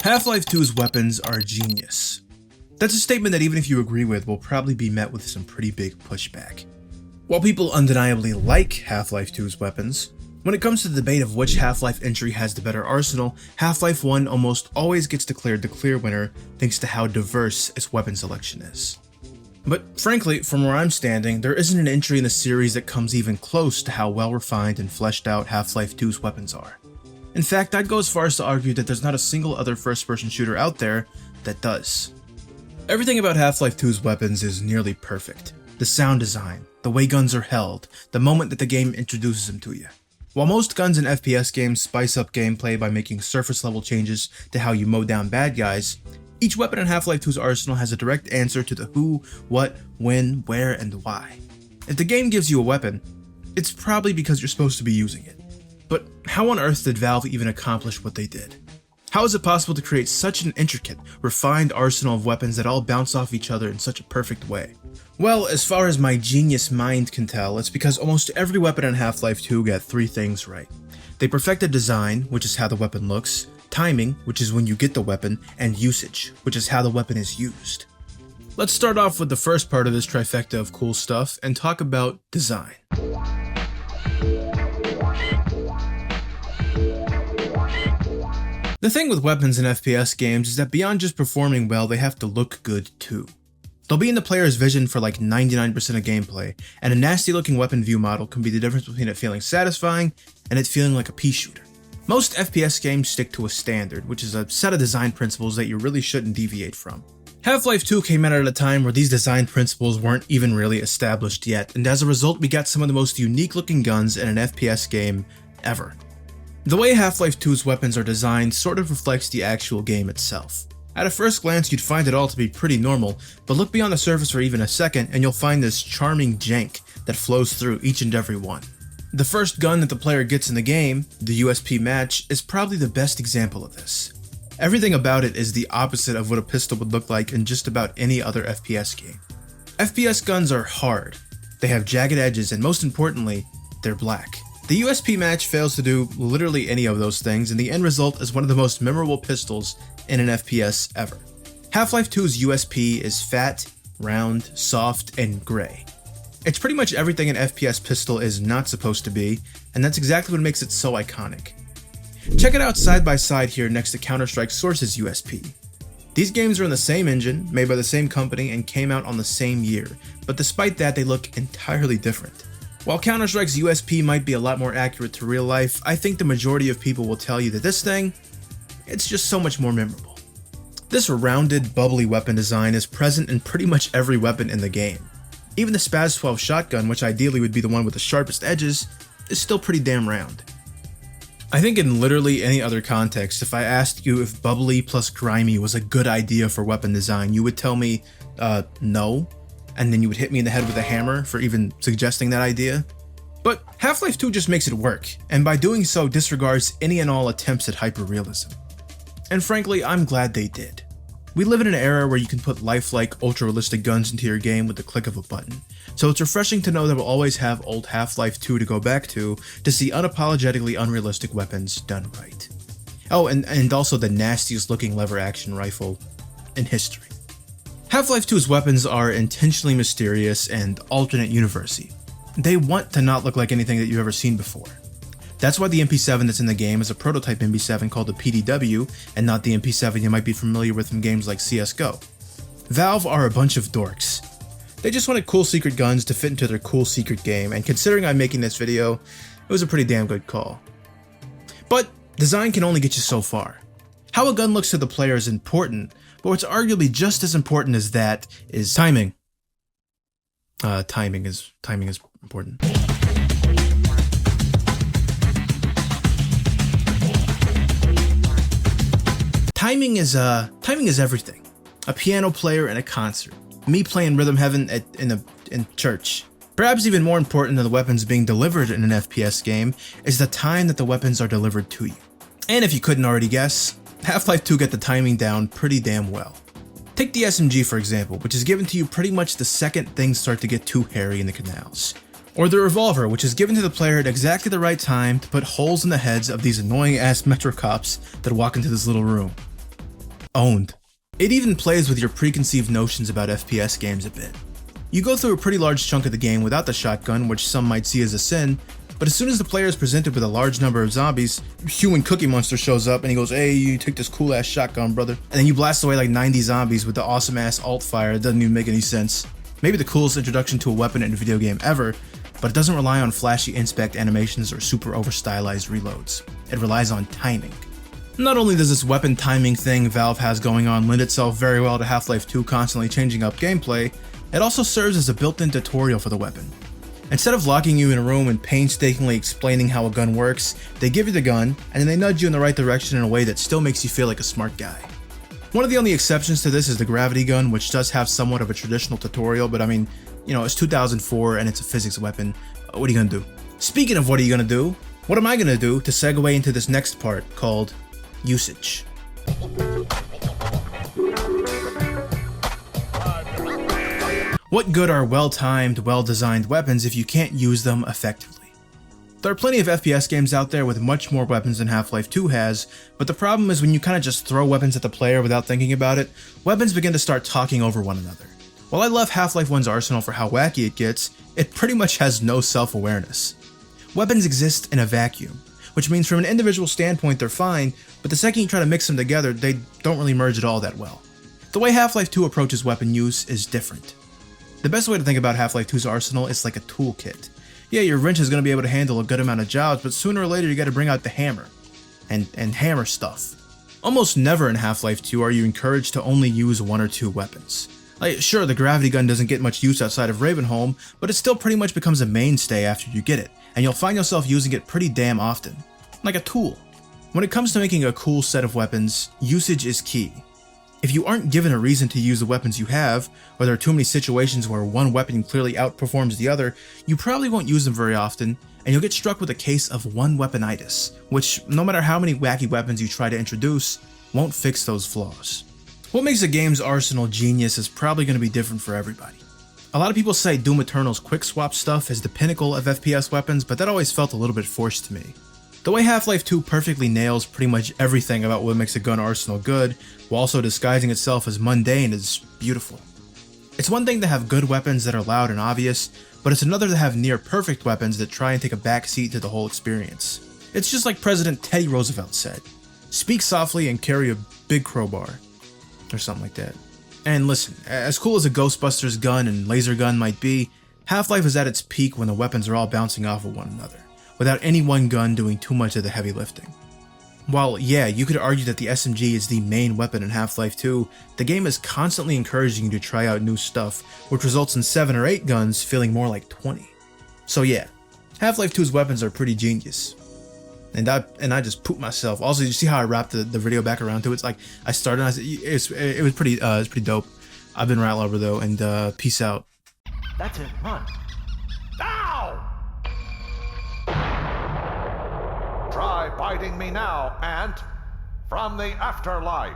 Half-Life 2's weapons are genius. That's a statement that even if you agree with, will probably be met with some pretty big pushback. While people undeniably like Half-Life 2's weapons, when it comes to the debate of which Half-Life entry has the better arsenal, Half-Life 1 almost always gets declared the clear winner thanks to how diverse its weapon selection is. But frankly, from where I'm standing, there isn't an entry in the series that comes even close to how well refined and fleshed out Half-Life 2's weapons are. In fact, I'd go as far as to argue that there's not a single other first-person shooter out there that does. Everything about Half-Life 2's weapons is nearly perfect. The sound design, the way guns are held, the moment that the game introduces them to you. While most guns in FPS games spice up gameplay by making surface level changes to how you mow down bad guys, each weapon in Half-Life 2's arsenal has a direct answer to the who, what, when, where, and why. If the game gives you a weapon, it's probably because you're supposed to be using it. But how on earth did Valve even accomplish what they did? How is it possible to create such an intricate, refined arsenal of weapons that all bounce off each other in such a perfect way? Well, as far as my genius mind can tell, it's because almost every weapon in Half-Life 2 got three things right. They perfected design, which is how the weapon looks, timing, which is when you get the weapon, and usage, which is how the weapon is used. Let's start off with the first part of this trifecta of cool stuff and talk about design. The thing with weapons in FPS games is that beyond just performing well, they have to look good too. They'll be in the player's vision for like 99% of gameplay, and a nasty looking weapon view model can be the difference between it feeling satisfying and it feeling like a pea shooter. Most FPS games stick to a standard, which is a set of design principles that you really shouldn't deviate from. Half-Life 2 came out at a time where these design principles weren't even really established yet, and as a result we got some of the most unique looking guns in an FPS game ever. The way Half-Life 2's weapons are designed sort of reflects the actual game itself. At a first glance you'd find it all to be pretty normal, but look beyond the surface for even a second and you'll find this charming jank that flows through each and every one. The first gun that the player gets in the game, the USP match, is probably the best example of this. Everything about it is the opposite of what a pistol would look like in just about any other FPS game. FPS guns are hard, they have jagged edges, and most importantly, they're black. The USP match fails to do literally any of those things, and the end result is one of the most memorable pistols in an FPS ever. Half-Life 2's USP is fat, round, soft, and gray. It's pretty much everything an FPS pistol is not supposed to be, and that's exactly what makes it so iconic. Check it out side by side here next to Counter-Strike Source's USP. These games are in the same engine, made by the same company, and came out on the same year, but despite that they look entirely different. While Counter-Strike's USP might be a lot more accurate to real life, I think the majority of people will tell you that this thing, it's just so much more memorable. This rounded, bubbly weapon design is present in pretty much every weapon in the game. Even the Spaz 12 shotgun, which ideally would be the one with the sharpest edges, is still pretty damn round. I think in literally any other context, if I asked you if bubbly plus grimy was a good idea for weapon design, you would tell me, no. And then you would hit me in the head with a hammer for even suggesting that idea. But Half-Life 2 just makes it work, and by doing so disregards any and all attempts at hyperrealism. And frankly, I'm glad they did. We live in an era where you can put lifelike, ultra-realistic guns into your game with the click of a button, so it's refreshing to know that we'll always have old Half-Life 2 to go back to see unapologetically unrealistic weapons done right. Oh, and also the nastiest looking lever action rifle in history. Half-Life 2's weapons are intentionally mysterious and alternate universe-y. They want to not look like anything that you've ever seen before. That's why the MP7 that's in the game is a prototype MP7 called the PDW, and not the MP7 you might be familiar with from games like CSGO. Valve are a bunch of dorks. They just wanted cool secret guns to fit into their cool secret game, and considering I'm making this video, it was a pretty damn good call. But design can only get you so far. How a gun looks to the player is important, but what's arguably just as important as that is timing. Timing is important. Timing is everything. A piano player in a concert. Me playing Rhythm Heaven in church. Perhaps even more important than the weapons being delivered in an FPS game is the time that the weapons are delivered to you. And if you couldn't already guess, Half-Life 2 got the timing down pretty damn well. Take the SMG for example, which is given to you pretty much the second things start to get too hairy in the canals. Or the revolver, which is given to the player at exactly the right time to put holes in the heads of these annoying ass Metro cops that walk into this little room. Owned. It even plays with your preconceived notions about FPS games a bit. You go through a pretty large chunk of the game without the shotgun, which some might see as a sin, but as soon as the player is presented with a large number of zombies, human Cookie Monster shows up and he goes, "Hey, you take this cool ass shotgun, brother." And then you blast away like 90 zombies with the awesome ass alt fire. It doesn't even make any sense. Maybe the coolest introduction to a weapon in a video game ever, but it doesn't rely on flashy inspect animations or super over stylized reloads. It relies on timing. Not only does this weapon timing thing Valve has going on lend itself very well to Half-Life 2 constantly changing up gameplay, it also serves as a built-in tutorial for the weapon. Instead of locking you in a room and painstakingly explaining how a gun works, they give you the gun, and then they nudge you in the right direction in a way that still makes you feel like a smart guy. One of the only exceptions to this is the gravity gun, which does have somewhat of a traditional tutorial, but I mean, it's 2004 and it's a physics weapon. What are you gonna do? Speaking of what are you gonna do, what am I gonna do to segue into this next part called usage? What good are well-timed, well-designed weapons if you can't use them effectively? There are plenty of FPS games out there with much more weapons than Half-Life 2 has, but the problem is when you kind of just throw weapons at the player without thinking about it, weapons begin to start talking over one another. While I love Half-Life 1's arsenal for how wacky it gets, it pretty much has no self-awareness. Weapons exist in a vacuum, which means from an individual standpoint they're fine, but the second you try to mix them together, they don't really merge at all that well. The way Half-Life 2 approaches weapon use is different. The best way to think about Half-Life 2's arsenal is like a toolkit. Yeah, your wrench is going to be able to handle a good amount of jobs, but sooner or later you got to bring out the hammer and hammer stuff. Almost never in Half-Life 2 are you encouraged to only use one or two weapons. Like, sure, the gravity gun doesn't get much use outside of Ravenholm, but it still pretty much becomes a mainstay after you get it, and you'll find yourself using it pretty damn often. Like a tool. When it comes to making a cool set of weapons, usage is key. If you aren't given a reason to use the weapons you have, or there are too many situations where one weapon clearly outperforms the other, you probably won't use them very often, and you'll get struck with a case of one weaponitis, which, no matter how many wacky weapons you try to introduce, won't fix those flaws. What makes a game's arsenal genius is probably going to be different for everybody. A lot of people say Doom Eternal's quick swap stuff is the pinnacle of FPS weapons, but that always felt a little bit forced to me. The way Half-Life 2 perfectly nails pretty much everything about what makes a gun arsenal good, while also disguising itself as mundane, is beautiful. It's one thing to have good weapons that are loud and obvious, but it's another to have near perfect weapons that try and take a back seat to the whole experience. It's just like President Teddy Roosevelt said, "Speak softly and carry a big crowbar," or something like that. And listen, as cool as a Ghostbusters gun and laser gun might be, Half-Life is at its peak when the weapons are all bouncing off of one another, without any one gun doing too much of the heavy lifting. While, yeah, you could argue that the SMG is the main weapon in Half-Life 2, the game is constantly encouraging you to try out new stuff, which results in 7 or 8 guns feeling more like 20. So yeah, Half-Life 2's weapons are pretty genius. And I just pooped myself. Also, you see how I wrapped the video back around to it? It's like, I started and I said, it was pretty dope. I've been Ratlover though, and peace out. That's it, run. Ow! Try biting me now, Ant, from the afterlife.